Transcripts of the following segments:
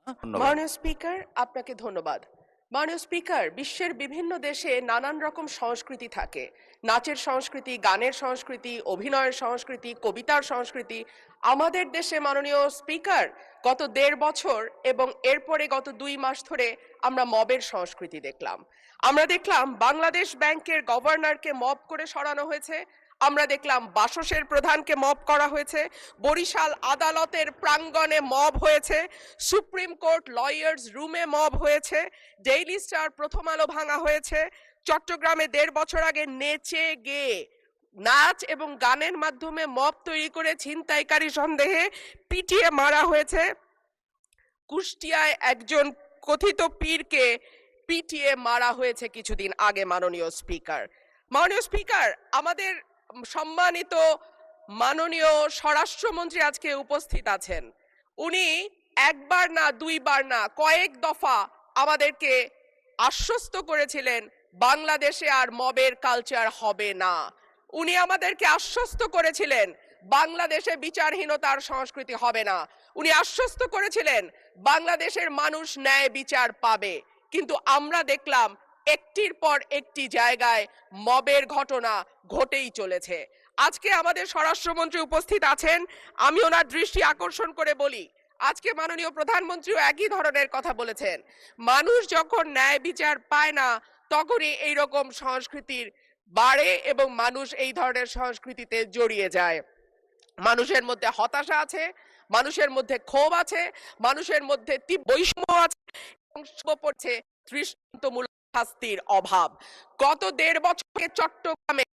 ধন্যবাদ। মাননীয় স্পিকার, আপনাকে ধন্যবাদ। মাননীয় স্পিকার, বিশ্বের বিভিন্ন দেশে নানান রকম সংস্কৃতি থাকে। নাচের সংস্কৃতি, গানের সংস্কৃতি, অভিনয়ের সংস্কৃতি, কবিতার সংস্কৃতি। আমাদের দেশে মাননীয় স্পিকার গত ১.৫ বছর এবং এরপরে গত ২ মাস ধরে আমরা মবের সংস্কৃতি দেখলাম। আমরা দেখলাম বাংলাদেশ ব্যাংকের গভর্নরকে মব করে সরানো হয়েছে। আমরা দেখলাম বাসসের প্রধানকে মব করা হয়েছে। বরিশাল আদালতের প্রাঙ্গণে মব হয়েছে। সুপ্রিম কোর্ট লয়ার্স রুমে মব হয়েছে। ডেইলি স্টার, প্রথম আলো ভাঙা হয়েছে। চট্টগ্রামে ১.৫ বছর আগে নেচে গেয়ে নাচ এবং গানের মাধ্যমে মব তৈরি করে ছিনতাইকারী সন্দেহে পিটিয়ে মারা হয়েছে। কুষ্টিয়ায় একজন কথিত পীরকে পিটিয়ে মারা হয়েছে কিছুদিন আগে। মাননীয় স্পিকার, আমাদের সম্মানিত মাননীয় স্বরাষ্ট্রমন্ত্রী আজকে উপস্থিত আছেন। উনি একবার না, দুইবার না, কয়েক দফা আমাদেরকে আশ্বস্ত করেছিলেন বাংলাদেশে আর মবের কালচার হবে না। উনি আমাদেরকে আশ্বস্ত করেছিলেন বাংলাদেশে বিচারহীনতার সংস্কৃতি হবে না। উনি আশ্বস্ত করেছিলেন বাংলাদেশের মানুষ ন্যায় বিচার পাবে। কিন্তু আমরা দেখলাম একটির পর একটি জায়গায় মবের ঘটনা ঘটেই চলেছে। আজকে আমাদের স্বরাষ্ট্রমন্ত্রী উপস্থিত আছেন, আমি ওনার দৃষ্টি আকর্ষণ করে বলি, আজকে মাননীয় প্রধানমন্ত্রীও একই ধরনের কথা বলেছেন। মানুষ যখন ন্যায় বিচার পায় না তখনই এইরকম সংস্কৃতির বাড়ে এবং মানুষ এই ধরনের সংস্কৃতিতে জড়িয়ে যায়। মানুষের মধ্যে হতাশা আছে, মানুষের মধ্যে ক্ষোভ আছে, মানুষের মধ্যে বৈষম্য আছে এবং পড়ছে দৃষ্টান্তমূলক শাস্তির অভাব। গত ১.৫ বছরে চট্টগ্রামে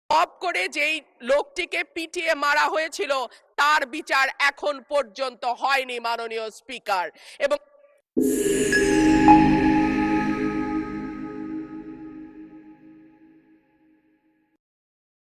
মব করে যেই লোকটিকে পিটিয়ে মারা হয়েছিল তার বিচার এখন পর্যন্ত হয়নি মাননীয় স্পিকার। এবং